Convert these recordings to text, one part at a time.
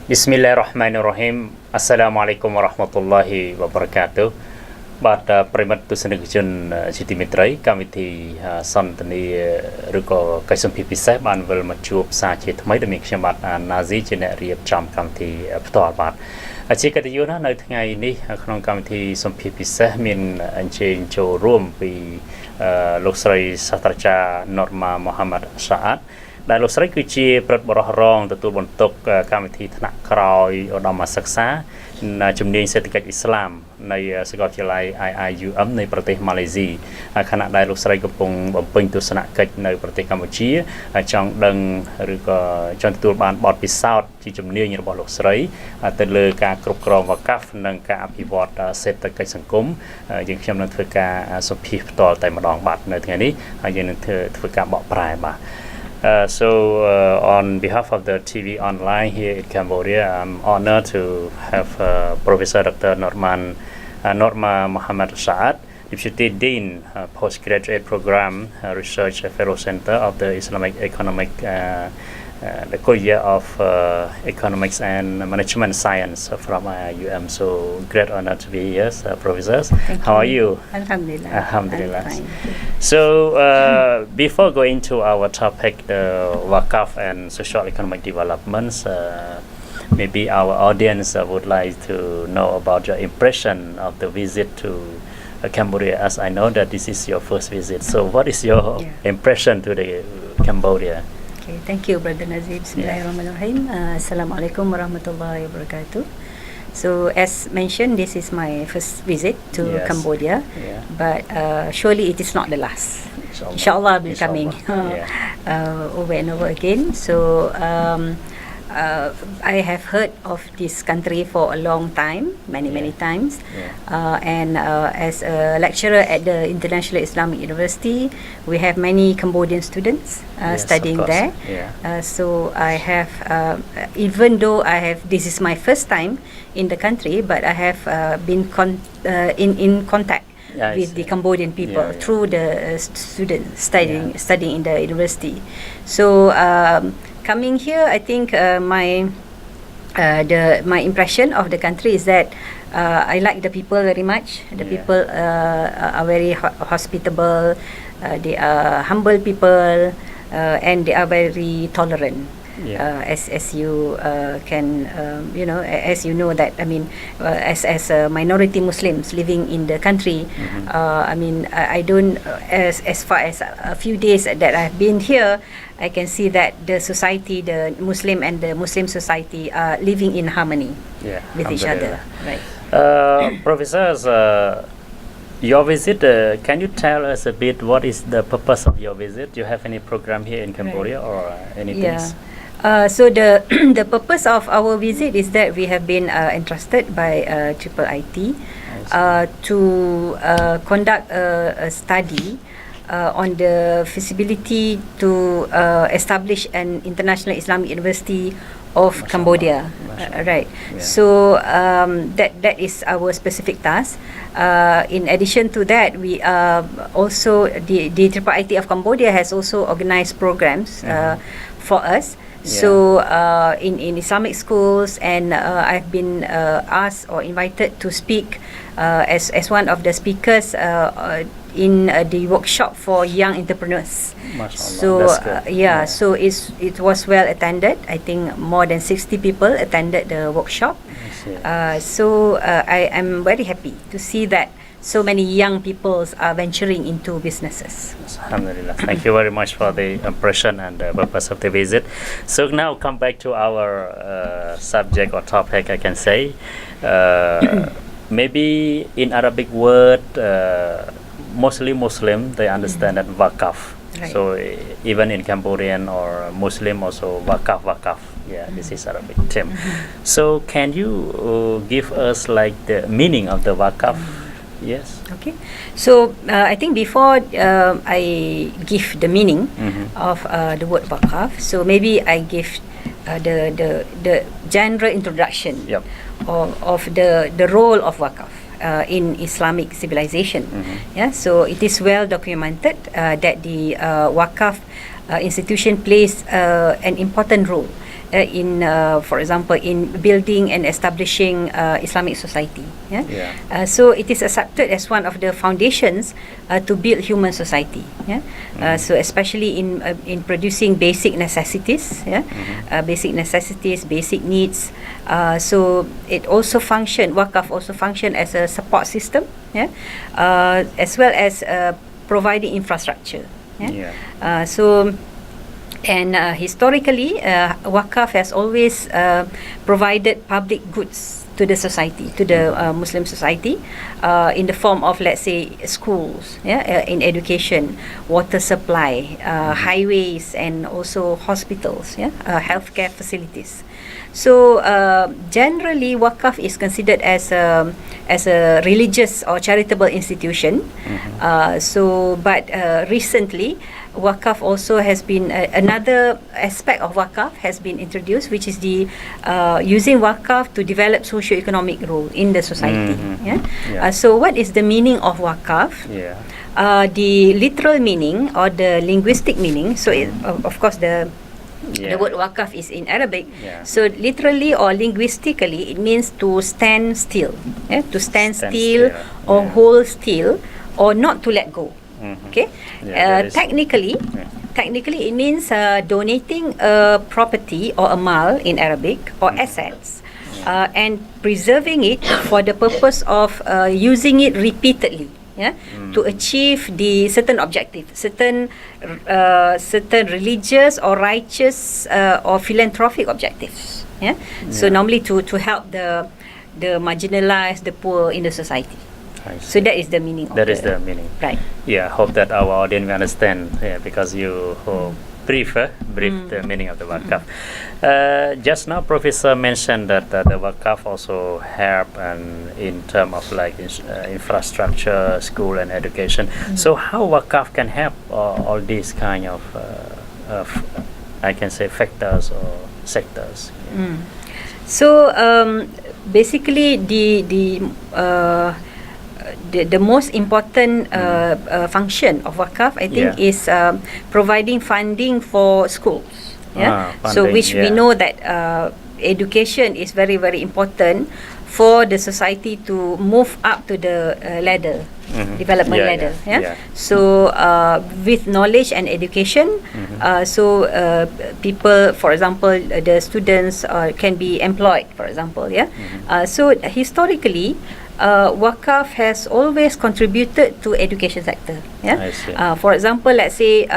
Bismillahirrahmanirrahim. Assalamualaikum warahmatullahi wabarakatuh. បាទប្រិមត្តទស្សនិកជនជាទីមេត្រីកម្មវិធីសន្ទនាឬក៏កិច្ចសម្ភាសន៍ពិសេសបានវិលមកជួបសារជាថ្មីដែលមានខ្ញុំបាទណាស៊ីជាអ្នករៀបចំកម្មវិធីផ្ទាល់បាទជាកិត្តិយសណាស់នៅថ្ងៃនេះក្នុងកម្មវិធីសម្ភាសន៍ពិសេសមានអញ្ជើញចូលរួមពីលោកស្រីសាស្ត្រាចារ្យ Norma Mohd Saad ដែលលោកស្រីគឺជាព្រឹទ្ធបរិះរងទទួលបន្ទុកកម្មវិធីថ្នាក់ក្រោយឧត្តមសិក្សាជំនាញសេដ្ឋកិច្ចអ៊ីស្លាមនៃសាកលវិទ្យាល័យ IIUM នៃប្រទេសម៉ាឡេស៊ីខណៈដែលលោកស្រីកំពុងបំពេញទស្សនកិច្ចនៅប្រទេសកម្ពុជាចង់ដឹងឬក៏ចង់ទទួលបានបទពិសោធន៍ជាជំនាញរបស់លោកស្រីទៅលើការគ្រប់គ្រងវកាហ្វនិងការអភិវឌ្ឍសេដ្ឋកិច្ចសង្គមយើងខ្ញុំនឹងធ្វើការសម្ភាសន៍ផ្ទាល់តែម្ដងបាទនៅថ្ងៃនេះហើយយើងនឹងធ្វើការបកប្រែបាទon behalf of the TV online here in Cambodia, I'm honored to have Professor Dr. Norma Mohd Saad, Deputy Dean, Postgraduate Program Research Fellow Center of the Islamic Economic, the College of Economics and Management Science from IIUM. So great honor to be here, professors. How are you? Alhamdulillah. Alhamdulillah. So before going to our topic, the Waqaf and social economic developments, maybe our audience would like to know about your impression of the visit to Cambodia, as I know that this is your first visit. So what is your impression to the Cambodia? Okay, thank you, Brother Nazib. Bismillahirrahmanirrahim. Assalamualaikum warahmatullahi wabarakatuh. So as mentioned, this is my first visit to Cambodia, but surely it is not the last. Inshallah, I'll be coming over and over again. So I have heard of this country for a long time, many times, and as a lecturer at the International Islamic University, we have many Cambodian students studying there. So I have, even though this is my first time in the country, but I have been in contact with the Cambodian people through the students studying in the university. So coming here, I think my impression of the country is that I like the people very much. The people are very hospitable. They are humble people, and they are very tolerant. As you can as you know that as minority Muslims living in the country, I don't as far as a few days that I've been here, I can see that the society, the Muslim and the Muslim society are living in harmony with each other. Right. Professors, your visit, can you tell us a bit what is the purpose of your visit? Do you have any program here in Cambodia or anything? So the purpose of our visit is that we have been entrusted by Triple IT to conduct a study on the feasibility to establish an international Islamic university of Cambodia. Right. So that is our specific task. In addition to that, we also the Triple IT of Cambodia has also organized programs for us. So in Islamic schools, and I've been asked or invited to speak as one of the speakers in the workshop for young entrepreneurs. So so it was well attended. I think more than 60 people attended the workshop. So I am very happy to see that so many young people are venturing into businesses. Alhamdulillah. Thank you very much for the impression and the purpose of the visit. So now come back to our subject or topic, I can say. Maybe in Arabic word, mostly Muslim, they understand that Waqaf. Right. So even in Cambodian or Muslim also Waqaf. Yeah, this is Arabic term. So can you give us like the meaning of the Waqaf? Yes. Okay. So I think before I give the meaning of the word Waqaf, so maybe I give the general introduction of the role of Waqaf in Islamic civilization. So it is well documented that the Waqaf institution plays an important role for example, in building and establishing Islamic society. Yeah? Yeah. So it is accepted as one of the foundations to build human society. Yeah? So especially in producing basic necessities, yeah? Basic necessities, basic needs. So it also Waqaf also function as a support system, yeah? As well as providing infrastructure. Yeah? Historically, Waqaf has always provided public goods to the society, to the Muslim society, in the form of, let's say, schools, yeah, in education, water supply, highways, and also hospitals, yeah, healthcare facilities. So generally, Waqaf is considered as a religious or charitable institution. But recently, Waqaf also has been another aspect of Waqaf has been introduced, which is the using Waqaf to develop socio-economic role in the society. So what is the meaning of Waqaf? The literal meaning or the linguistic meaning. So of course the word Waqaf is in Arabic. So literally or linguistically, it means to stand still, to stand still or hold still, or not to let go. Okay. Technically, it means donating a property or a mal in Arabic or assets, and preserving it for the purpose of using it repeatedly. To achieve the certain objective, certain religious or righteous or philanthropic objectives. So normally to help the marginalized, the poor in the society. So that is the meaning. That is the meaning. Right. Yeah. Hope that our audience will understand. Yeah, because you brief the meaning of the Waqaf. Just now, Professor mentioned that the Waqaf also help and in terms of like infrastructure, school, and education. So how Waqaf can help all these kind of I can say factors or sectors? So basically, the most important function of Waqaf, I think, is providing funding for schools. So which we know that education is very, very important for the society to move up to the ladder, development ladder. So with knowledge and education, so people, for example, the students can be employed, for example. So historically, Waqaf has always contributed to education sector. For example, let's say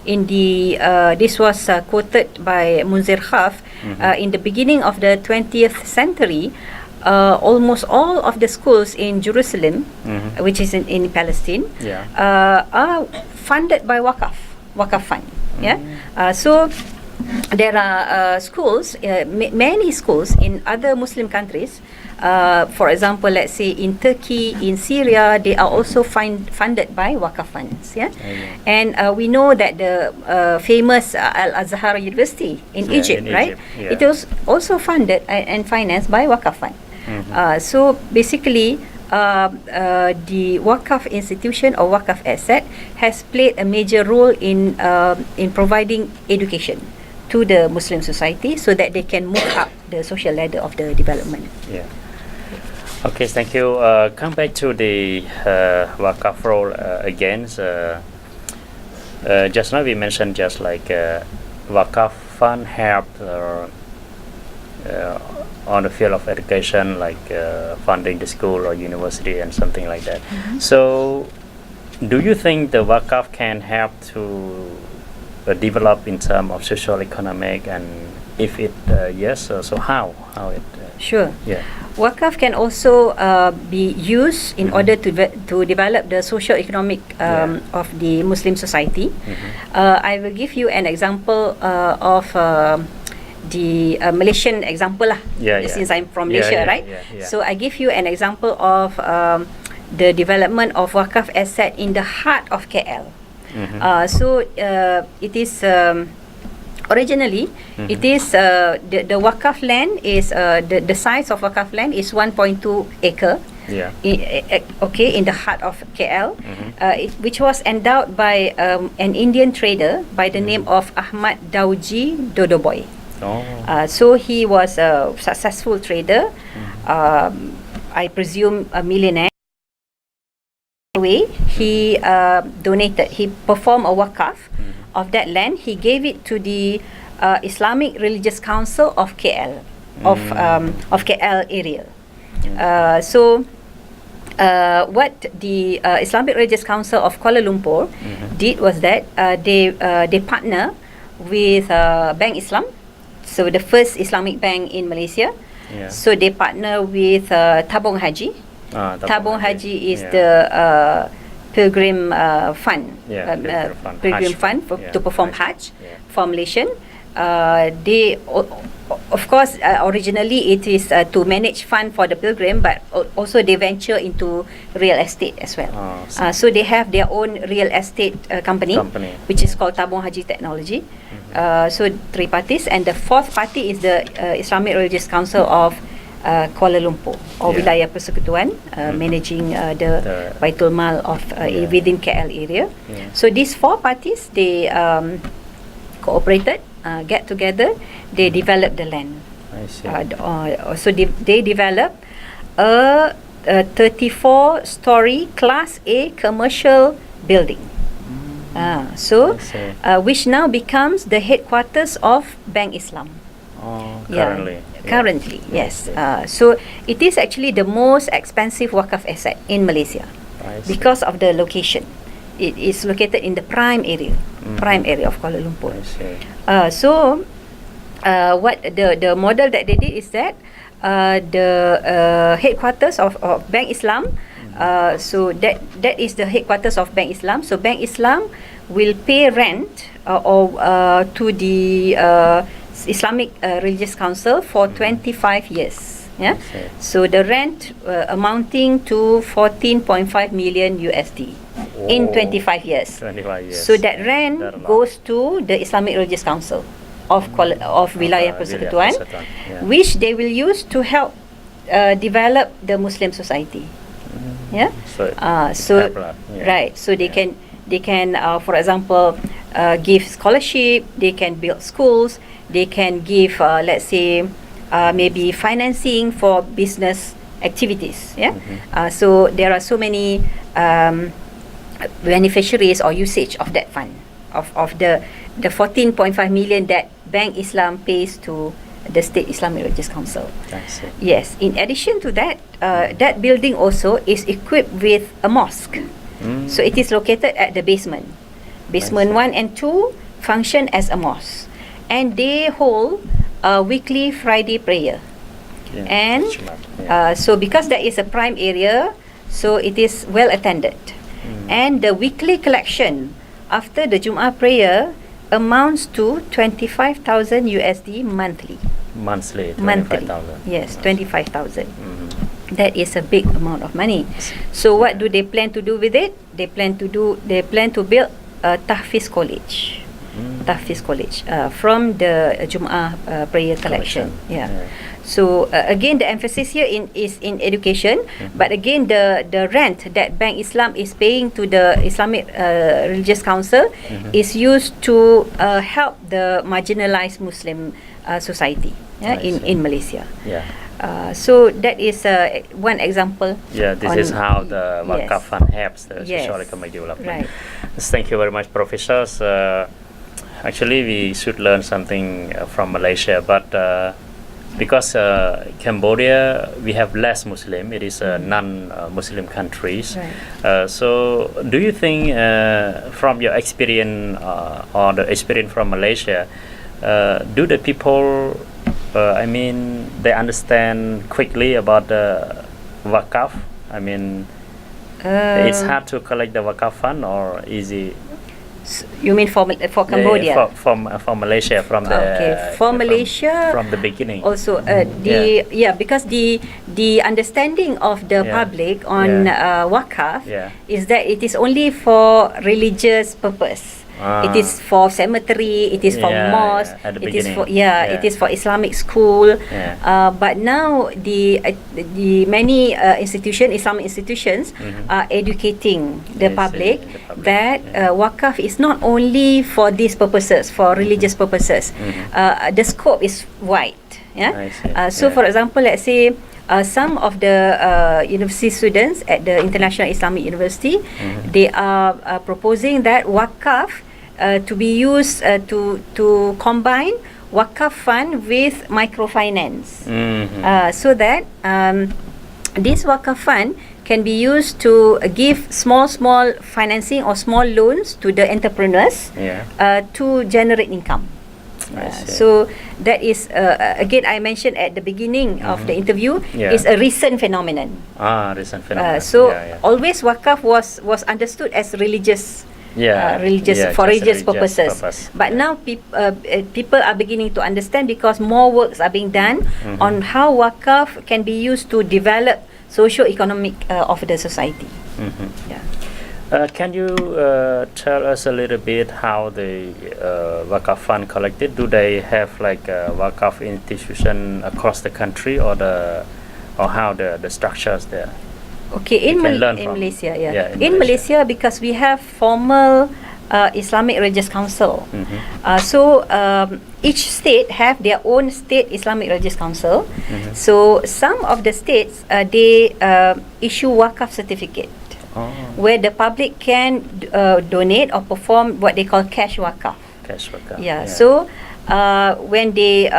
in the this was quoted by Munzir Khaf in the beginning of the 20th century. Almost all of the schools in Jerusalem, which is in Palestine, are funded by Waqaf fund. So there are schools, many schools in other Muslim countries. For example, let's say in Turkey, in Syria, they are also funded by Waqaf funds. And we know that the famous Al-Azhar University in Egypt, right? It was also funded and financed by Waqaf fund. So basically, the Waqaf institution or Waqaf asset has played a major role in providing education to the Muslim society so that they can move up the social ladder of the development. Okay, thank you. Come back to the Waqaf role again. Just now we mentioned just like Waqaf fund help on the field of education, like funding the school or university and something like that. So, do you think the Waqaf can help to develop in terms of social economic, and if it yes, so how it? Sure. Waqaf can also be used in order to develop the socio-economic of the Muslim society. I will give you an example of the Malaysian example lah. Since I'm from Malaysia, right? So I give you an example of the development of Waqaf asset in the heart of KL. So it is originally it is the Waqaf land is the size of Waqaf land is 1.2 acre. In the heart of KL, which was endowed by an Indian trader by the name of Ahmad Dauji Dodoboy. Oh. So he was a successful trader. I presume a millionaire. Way he donated. He performed a waqaf of that land. He gave it to the Islamic Religious Council of KL, of KL area. So what the Islamic Religious Council of Kuala Lumpur did was that they partner with Bank Islam, so the first Islamic bank in Malaysia. Yeah. So they partner with Tabung Haji. Tabung Haji is the pilgrim fund, pilgrim fund to perform Hajj for Malaysian. They, of course, originally it is to manage fund for the pilgrim, but also they venture into real estate as well. So they have their own real estate company, which is called Tabung Haji Technology. So 3 parties, and the 4th party is the Islamic Religious Council of Kuala Lumpur or Wilayah Persekutuan, managing the Baitul Mal of within KL area. So these 4 parties, they cooperated, get together, they developed the land. I see. So they developed a 34-story Class A commercial building. So which now becomes the headquarters of Bank Islam. Currently, yes. So it is actually the most expensive Waqaf asset in Malaysia because of the location. It is located in the prime area of Kuala Lumpur. So what the model that they did is that the headquarters of Bank Islam. So that is the headquarters of Bank Islam. So Bank Islam will pay rent to the Islamic Religious Council for 25 years. Yeah. So the rent amounting to 14.5 million USD in 25 years. 25 years. So that rent goes to the Islamic Religious Council of Wilayah Persekutuan, which they will use to help develop the Muslim society. Yeah. Right. So they can for example give scholarship, they can build schools, they can give let's say maybe financing for business activities. So there are so many beneficiaries or usage of that fund of the 14.5 million that Bank Islam pays to the State Islamic Religious Council. Yes. In addition to that, that building also is equipped with a mosque. So it is located at the basement. Basement 1 and 2 function as a mosque, and they hold a weekly Friday prayer. And so because that is a prime area, so it is well attended. And the weekly collection after the Jum'ah prayer amounts to 25,000 USD monthly. Monthly, 25,000. Yes, 25,000. That is a big amount of money. So what do they plan to do with it? They plan to build a Tahfiz College. Tahfiz College from the Jum'ah prayer collection. So again, the emphasis here is in education, but again the rent that Bank Islam is paying to the Islamic Religious Council is used to help the marginalized Muslim society in Malaysia. So that is one example. This is how the Waqaf Fund helps the socio-economic development. Thank you very much, professors. Actually, we should learn something from Malaysia, but because Cambodia, we have less Muslim, it is a non-Muslim countries. So do you think from your experience or the experience from Malaysia, do the people, they understand quickly about the Waqaf? It's hard to collect the Waqaf fund or easy? You mean for Cambodia? For Malaysia, from Malaysia from the beginning. Also, because the understanding of the public on Waqaf is that it is only for religious purpose. It is for cemetery. It is for mosque. At the it is beginning. for It is for Islamic school. But now the many Islamic institutions are educating the public that Waqaf is not only for these purposes, for religious purposes. The scope is wide. So, for example, let's say some of the university students at the International Islamic University, they are proposing that Waqaf to be used to combine Waqaf fund with microfinance, so that this Waqaf fund can be used to give small financing or small loans to the entrepreneurs to generate income. So that is again, I mentioned at the beginning of the interview, is a recent phenomenon. Recent phenomenon. Always Waqaf was understood as religious. For religious purposes. But now people are beginning to understand, because more works are being done on how Waqaf can be used to develop socio-economic of the society. Can you tell us a little bit how the Waqaf fund collected? Do they have like a Waqaf institution across the country, or how the structures there? Okay, in Malaysia, in Malaysia, because we have formal Islamic Religious Council. So each state have their own state Islamic Religious Council. So some of the states they issue Waqaf certificate, where the public can donate or perform what they call cash Waqaf. So when they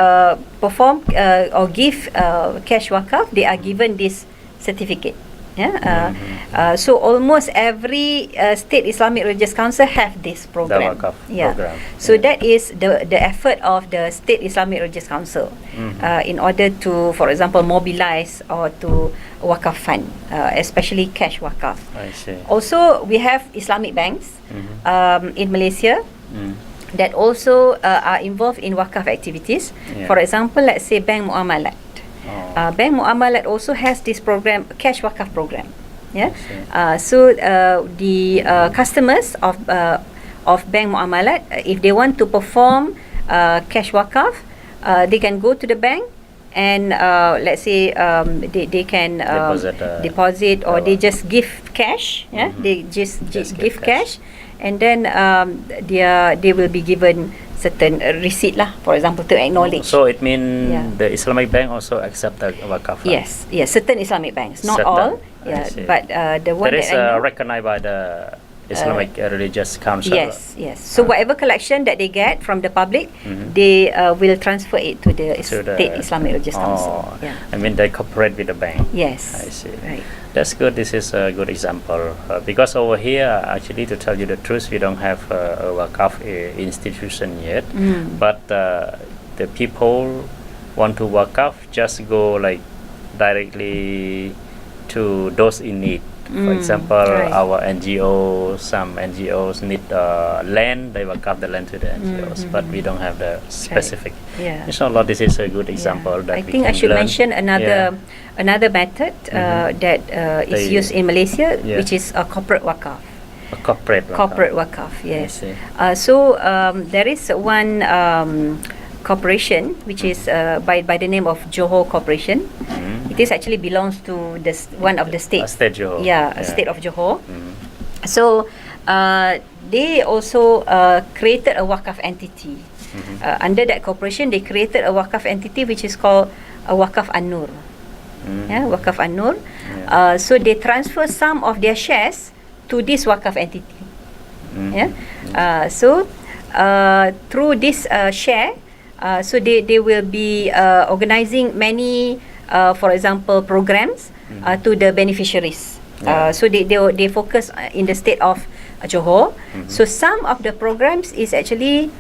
perform or give cash Waqaf, they are given this certificate. So almost every state Islamic Religious Council have this program. Program. So that is the effort of the state Islamic Religious Council in order to, for example, mobilize or to Waqaf fund, especially cash Waqaf. I see. Also, we have Islamic banks in Malaysia that also are involved in Waqaf activities. For example, let's say Bank Muamalat. Bank Muamalat also has this program, cash Waqaf program. So the customers of Bank Muamalat, if they want to perform cash Waqaf, they can go to the bank and let's say they can deposit, or they just give cash. They just give cash, and then they will be given certain receipt lah, for example, to acknowledge. So it means the Islamic bank also accept the Waqaf fund? Yes, certain Islamic banks, not all. But the one that is I know, recognized by the Islamic Religious Council. Yes. So whatever collection that they get from the public, they will transfer it to the state Islamic Religious Council. I mean, they cooperate with the bank. Yes. I see. Right. That's good. This is a good example, because over here, actually, to tell you the truth, we don't have a Waqaf institution yet. But the people want to Waqaf, just go like directly to those in need. For example, our NGO, some NGOs need land, they Waqaf the land to the NGOs, but we don't have the specific. Inshallah, this is a good example that I we think can I should learn. mention another method that is used in Malaysia, which is a corporate Waqaf. A corporate Waqaf, yes. So there is one corporation which is by the name of Johor Corporation. It is actually belongs to one of the states. State Johor. State of Johor. So they also created a Waqaf entity. Under that corporation, they created a Waqaf entity which is called a Waqaf An-Nur. Waqaf An-Nur. So they transfer some of their shares to this Waqaf entity. So through this share, so they will be organizing many, for example, programs to the beneficiaries. So they focus in the state of Johor. So some of the programs is actually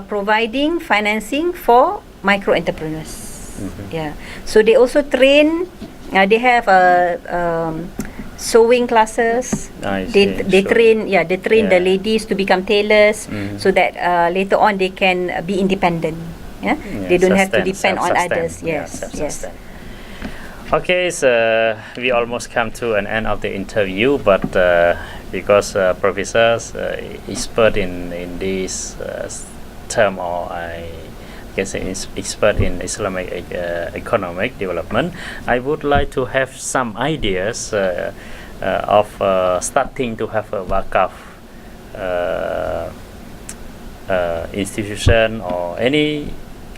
providing financing for micro entrepreneurs. So they also train. They have sewing classes. They train the ladies to become tailors, so that later on they can be independent. They don't have to depend on others. Yes. Okay, so we almost come to an end of the interview, but because professors expert in this term, or I guess expert in Islamic economic development, I would like to have some ideas of starting to have a Waqaf institution, or any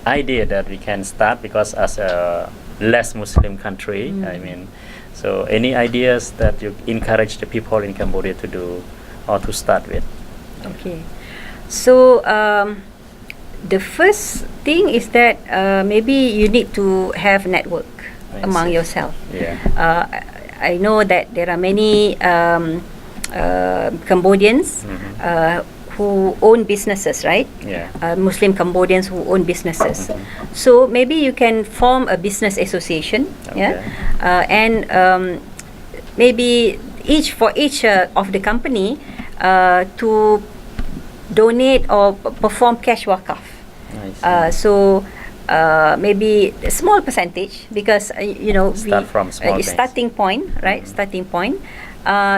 idea that we can start, because as a less Muslim country, I mean, so any ideas that you encourage the people in Cambodia to do or to start with? Okay, so the first thing is that maybe you need to have network among yourself. Yeah. I know that there are many Cambodians who own businesses, right? Yeah. Muslim Cambodians who own businesses. So maybe you can form a business association, Okay. and maybe each of the company to donate or perform cash Waqaf. I see. So maybe a small percentage, because Start from small things. starting point, right? Starting point.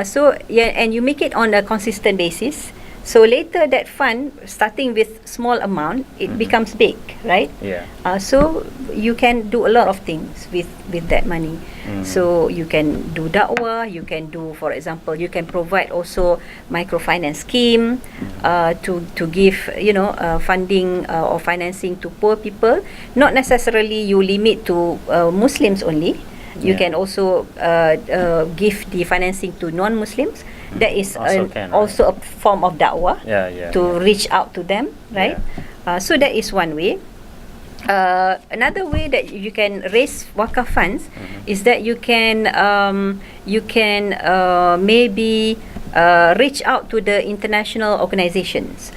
So yeah, and you make it on a consistent basis. So later that fund, starting with small amount, it becomes big, right? Yeah. So you can do a lot of things with that money. So you can do da'wah, you can do, for example, you can provide also microfinance scheme to give funding or financing to poor people. Not necessarily you limit to Muslims only. You can also give the financing to non-Muslims. That is also a form of da'wah to reach out to them, right? So that is one way. Another way that you can raise Waqaf funds is that you can maybe reach out to the international organizations.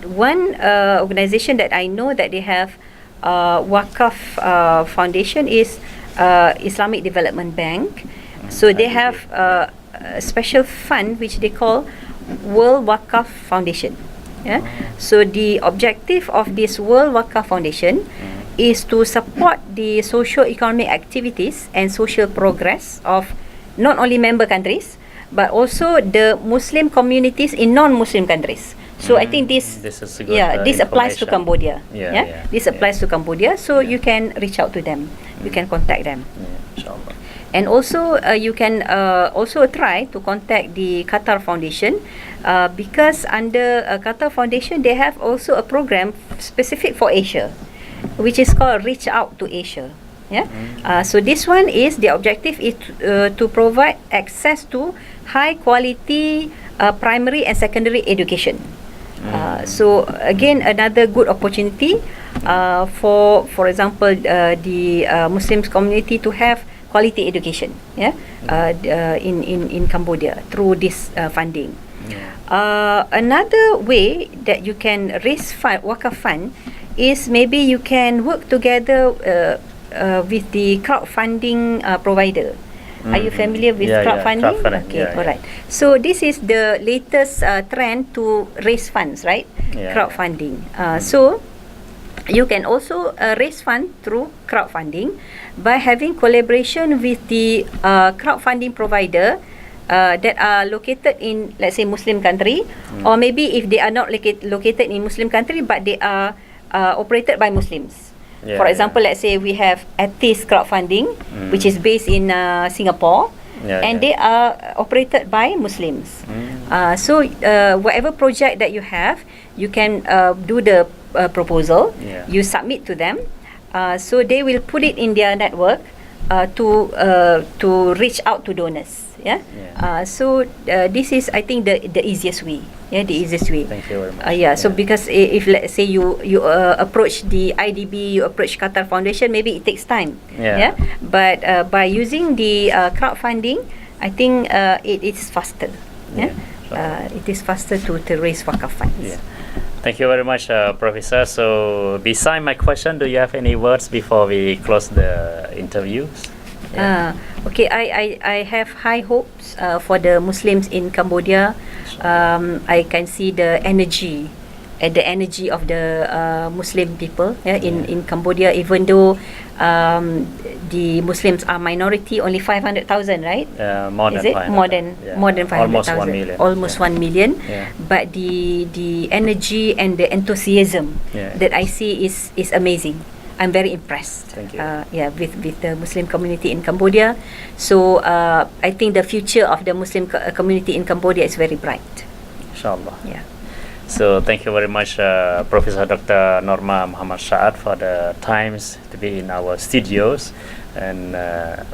One organization that I know that they have Waqaf foundation is Islamic Development Bank. So they have a special fund which they call World Waqaf Foundation. Yeah. So the objective of this World Waqaf Foundation is to support the socio-economic activities and social progress of not only member countries but also the Muslim communities in non-Muslim countries. So I think this is a good, this applies to Cambodia. This applies to Cambodia. So you can reach out to them. You can contact them. Inshallah. And also you can also try to contact the Qatar Foundation, because under Qatar Foundation they have also a program specific for Asia, which is called Reach Out to Asia. So this one is, the objective is to provide access to high quality primary and secondary education. So again, another good opportunity for example the Muslims community to have quality education in Cambodia through this funding. Another way that you can raise Waqaf fund is maybe you can work together with the crowdfunding provider. Are you familiar with crowdfunding? Okay, alright. So this is the latest trend to raise funds, right? Crowdfunding. So you can also raise fund through crowdfunding by having collaboration with the crowdfunding provider that are located in, let's say, Muslim country, or maybe if they are not located in Muslim country but they are operated by Muslims. For example, let's say we have Atheist crowdfunding, which is based in Singapore, and they are operated by Muslims. So whatever project that you have, you can do the proposal, you submit to them, so they will put it in their network to reach out to donors. So this is, I think, the easiest way. The easiest way. Thank you very much. So because if let's say you approach the IDB, you approach Qatar Foundation, maybe it takes time. But by using the crowdfunding, I think it is faster. It is faster to raise Waqaf funds. Thank you very much, Professor. So, beside my question, do you have any words before we close the interviews? Okay, I have high hopes for the Muslims in Cambodia. I can see the energy at the energy of the Muslim people in Cambodia, even though the Muslims are minority, only 500,000, right? More Is than it 500,000. more than 500,000? Almost 1 million. Almost 1 million. Yeah. But the energy and the enthusiasm that I see is amazing. I'm very impressed. Thank you. With the Muslim community in Cambodia. So I think the future of the Muslim community in Cambodia is very bright. Inshallah. Yeah. So thank you very much, Professor Dr. Norma Mohd Saad, for the times to be in our studios, and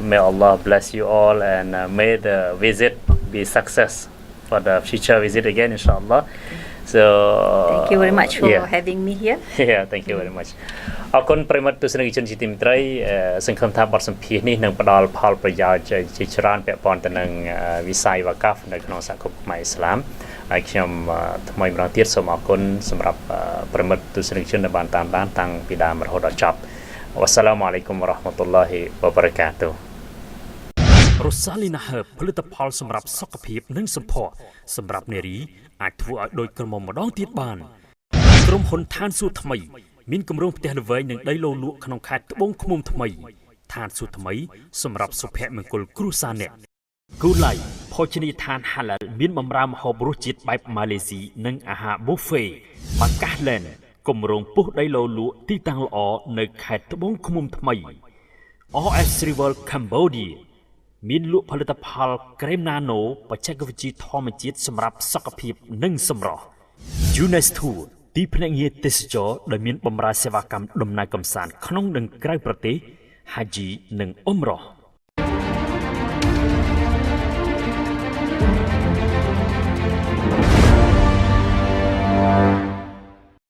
may Allah bless you all, and may the visit be success for the future visit again, inshallah. So thank you very much for having me here. Yeah, thank you very much. អរគុណប្រិមត្តទស្សនិកជនជាទីមេត្រីសង្ឃឹមថាបទសម្ភាសន៍នេះនឹងផ្ដល់ផលប្រយោជន៍ជាច្រើនពាក់ព័ន្ធទៅនឹងវិស័យ Waqaf នៅក្នុងសហគមន៍ខ្មែរឥស្លាម ហើយខ្ញុំថ្មីម្ដងទៀតសូមអរគុណសម្រាប់ប្រិមត្តទស្សនិកជនដែលបានតាមដានតាំងពីដើមរហូតដល់ចប់ វ៉ាស្សាឡាមអាឡៃគុំវ៉ារ៉ាហ្មាតុលឡាហ៊ីវ៉ាបារកាតុ Rosalina Herb ផលិតផលសម្រាប់សុខភាពនិងសម្ផស្សសម្រាប់នារីអាចធ្វើឲ្យដូចក្រមុំម្ដងទៀតបានក្រុមហ៊ុនឋានសួគ៌ថ្មីមានគម្រោងផ្ទះល្វែងនិងដីឡូលក់ក្នុងខេត្តត្បូងឃ្មុំថ្មីឋានសួគ៌ថ្មីសម្រាប់សុភមង្គលគ្រួសារអ្នកគូឡៃភោជនីយដ្ឋាន Halal មានបម្រើម្ហូបរសជាតិបែបម៉ាឡេស៊ីនិងអាហារ buffet បាកាសលែនគម្រោងពុះដីឡូលក់ទីតាំងល្អនៅខេត្តត្បូងឃ្មុំថ្មី RS Rival Cambodia មានលក់ផលិតផលក្រែមណាណូបច្ចេកវិទ្យាធម្មជាតិសម្រាប់សុខភាពនិងសម្រស់ UNES Tour ទីភ្នាក់ងារទេសចរដែលមានបម្រើសេវាកម្មដំណើរកម្សាន្តក្នុងនិងក្រៅប្រទេស Haji និងអ៊ុំរ៉ោះ